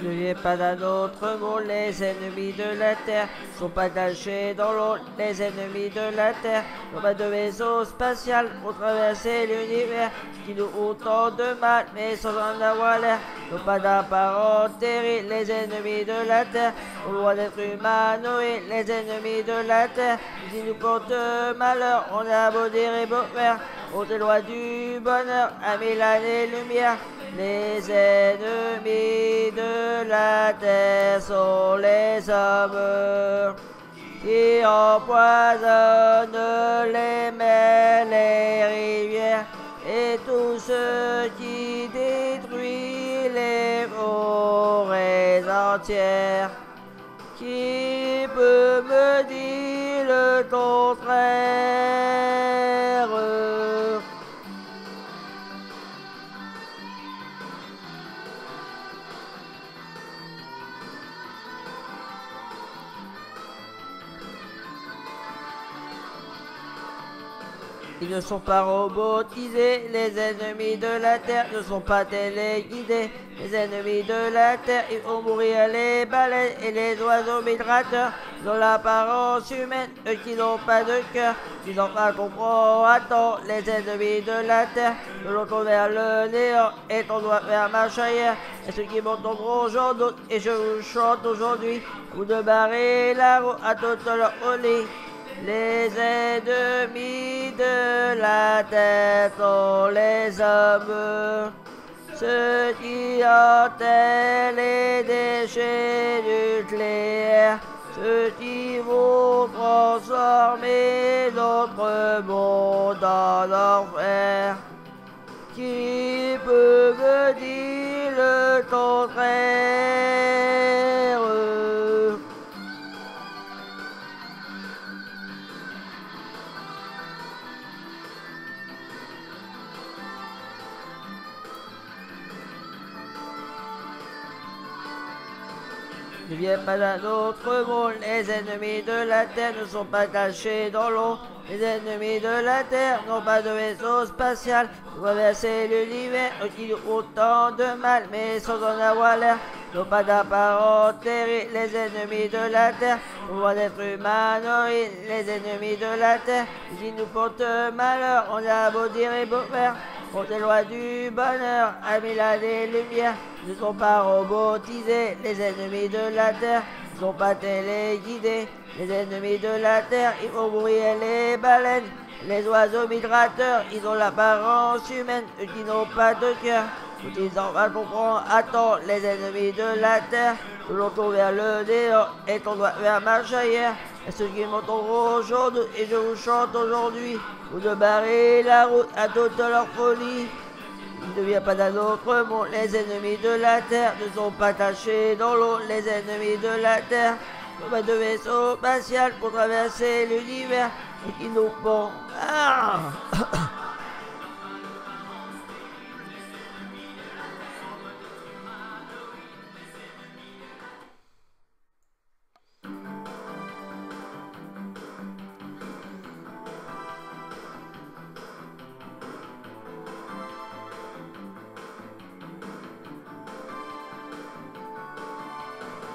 Ne viens pas d'un autre monde, les ennemis de la terre sont pas cachés dans l'eau, les ennemis de la terre n'ont pas de vaisseau spatial pour traverser l'univers qui nous autant de mal, mais sans en avoir l'air, n'ont pas d'apparence terrible, les ennemis de la terre, au loin d'être humanoïdes, les ennemis de la terre, qui nous portent malheur, on a beau dire et beau faire, on est loin du bonheur, à mille années-lumière. Les ennemis de la terre sont les hommes qui empoisonnent les mers, les rivières et tout ce qui détruit les forêts entières. Qui peut me dire le contraire? Ils ne sont pas robotisés, les ennemis de la terre ne sont pas téléguidés. Les ennemis de la terre, ils vont mourir les baleines et les oiseaux migrateurs. Ils ont l'apparence humaine, eux qui n'ont pas de cœur. Ils n'ont pas compris à temps, les ennemis de la terre, de l'autre vers le néant et ton doigt vers ma chair. Et ceux qui montent au jour d'autres, et je vous chante aujourd'hui, vous de barrer la roue à toute leur folie. Les ennemis de la terre sont les hommes, ceux qui enterrent les déchets nucléaires, ceux qui vont transformer notre monde en enfer. Qui peut me dire le contraire? Ne viens pas d'un autre monde, les ennemis de la terre ne sont pas cachés dans l'eau. Les ennemis de la terre n'ont pas de vaisseau spatial pour traverser l'univers, qui ont autant de mal, mais sans en avoir l'air. N'ont pas d'apparence terrible, les ennemis de la terre, au loin d'être humanoïdes, les ennemis de la terre, qui nous portent malheur, on a beau dire et beau faire. On est loin du bonheur, à mille années-lumière, ne sont pas robotisés, les ennemis de la terre, ne sont pas téléguidés, les ennemis de la terre, ils vont mourir les baleines, les oiseaux migrateurs, ils ont l'apparence humaine, eux qui n'ont pas de cœur. Tout ils en va comprendre, attends, les ennemis de la terre, de l'autre vers le néant et ton doigt vers ma chair. Et ceux qui montent aujourd'hui, et je vous chante aujourd'hui, vous de barrer la route à toute leur folie. Il ne vient pas d'un autre monde, les ennemis de la terre ne sont pas cachés dans l'eau, les ennemis de la terre n'ont pas de vaisseau spatial pour traverser l'univers et qui nous font... Ah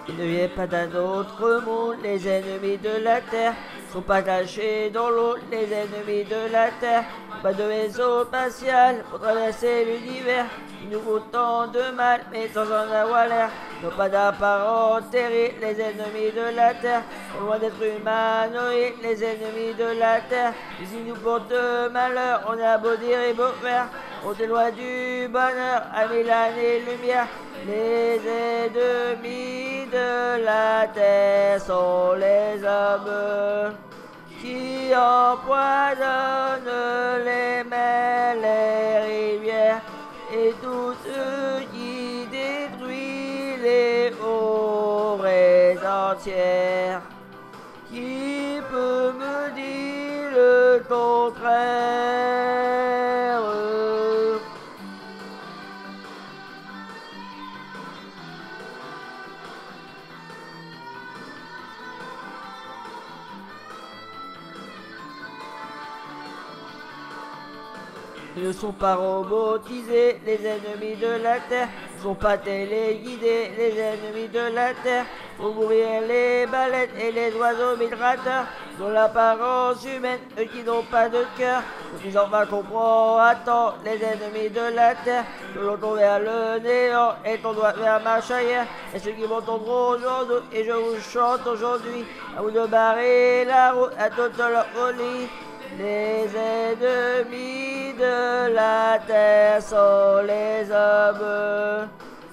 Il ne vient pas d'un autre monde, les ennemis de la terre sont pas cachés dans l'eau, les ennemis de la terre, pas de vaisseau spatial pour traverser l'univers, ils nous font tant de mal, mais sans en avoir l'air, n'ont pas d'apparence terrible, les ennemis de la terre, au loin d'être humanoïdes, les ennemis de la terre, ils nous portent malheur, on a beau dire et beau faire, on est loin du bonheur, à mille années-lumière. Les ennemis de la terre sont les hommes qui empoisonnent les mers, les rivières et tout ce qui détruit les forêts entières. Qui peut me dire le contraire? Ils ne sont pas robotisés, les ennemis de la terre ne sont pas téléguidés, les ennemis de la terre. Pour mourir les baleines et les oiseaux migrateurs, dont l'apparence humaine, eux qui n'ont pas de cœur. Ils enfin comprend à temps les ennemis de la terre, que l'on tombe vers le néant et ton doigt vers ma chair. Et ceux qui m'entendront aujourd'hui, et je vous chante aujourd'hui, à vous de barrer la route à toute leur folie. Les ennemis de la terre sont les hommes,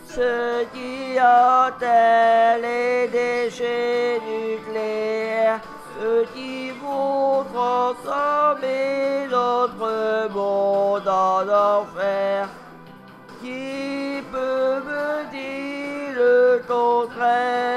ceux qui enterrent les déchets nucléaires, ceux qui vont transformer notre monde en enfer. Qui peut me dire le contraire?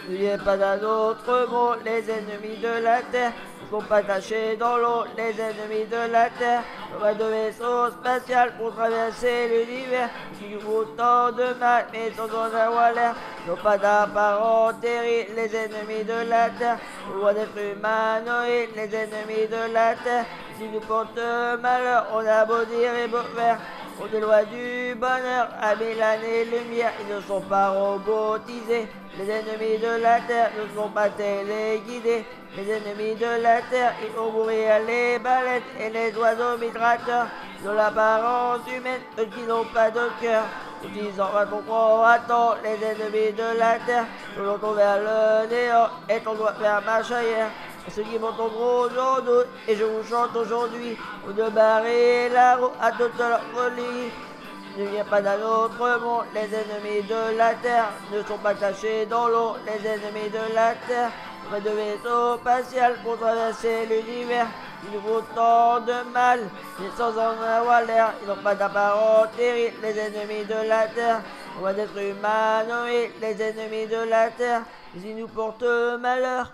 N'oubliez pas d'un autre mot, les ennemis de la terre ne sont pas cachés dans l'eau, les ennemis de la terre. On va de vaisseau spatial pour traverser l'univers, qui nous font tant de mal, mais sans en avoir l'air. N'ont pas d'apparence terrible, les ennemis de la terre. On voit d'être humanoïdes, les ennemis de la terre. Si nous portent malheur, on a beau dire et beau faire. On est loin du bonheur, à 1000 années-lumière, ils ne sont pas robotisés. Les ennemis de la terre ne sont pas téléguidés. Les ennemis de la terre, ils font mourir les baleines et les oiseaux migrateurs. De l'apparence humaine, eux qui n'ont pas de cœur. Disant à comprendre à temps les ennemis de la terre, que l'on tombe vers le néant et qu'on doit faire marche arrière. Et ceux qui m'entendront aujourd'hui, et je vous chante aujourd'hui, vous de barrer la route à toute leur folie. Ne viens pas d'un autre monde, les ennemis de la terre ne sont pas cachés dans l'eau, les ennemis de la terre. Près de vaisseau spatial pour traverser l'univers, ils nous font tant de mal, mais sans en avoir l'air, ils n'ont pas d'apparence terrible, les ennemis de la terre. On va d'être humanoïdes, les ennemis de la terre, ils nous portent malheur.